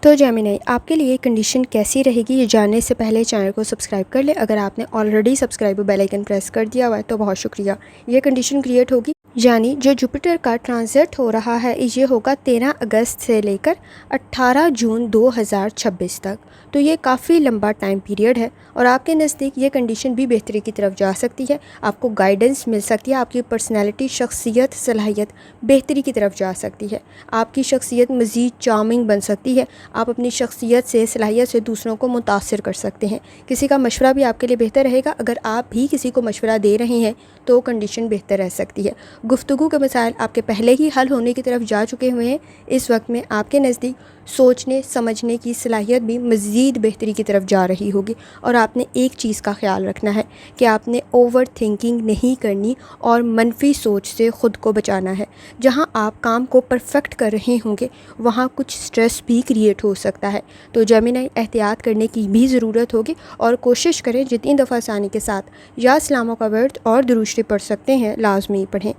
तो जेमिनी आपके लिए कंडीशन कैसी रहेगी ये जानने से पहले चैनल को सब्सक्राइब कर ले। अगर आपने already subscribe bell icon press कर दिया हुआ है तो बहुत शुक्रिया। ये कंडीशन क्रिएट होगी यानी जो जुपिटर का ट्रांजिट हो रहा है ये होगा 13 अगस्त से लेकर 18 जून 2026 तक। तो ये काफ़ी लंबा टाइम पीरियड है और आपके नज़दीक ये कंडीशन भी बेहतरी की तरफ जा सकती है। आपको गाइडेंस मिल सकती है, आपकी पर्सनैलिटी, शख्सियत, सलाहियत बेहतरी की तरफ जा सकती है। आपकी शख्सियत मज़ीद चार्मिंग बन सकती है। आप अपनी शख्सियत से, सलाहियत से दूसरों को मुतासिर कर सकते हैं। किसी का मशवरा भी आपके लिए बेहतर रहेगा। अगर आप भी किसी को मशवरा दे रहे हैं तो कंडीशन बेहतर रह सकती है। गुफ्तगू के मसाइल आपके पहले ही हल होने की तरफ जा चुके हुए हैं। इस वक्त में आपके नज़दीक सोचने समझने की सलाहियत भी मज़ीद बेहतरी की तरफ जा रही होगी। और आपने एक चीज़ का ख्याल रखना है कि आपने ओवर थिंकिंग नहीं करनी और मनफी सोच से ख़ुद को बचाना है। जहाँ आप काम को परफेक्ट कर रहे होंगे वहाँ कुछ स्ट्रेस भी क्रिएट हो सकता है। तो जेमिनी एहतियात करने की भी ज़रूरत होगी और कोशिश करें जितनी दफ़ा आसानी के साथ या सलामों का वर्द और दुरूद शरीफ पढ़ सकते हैं लाजमी पढ़ें।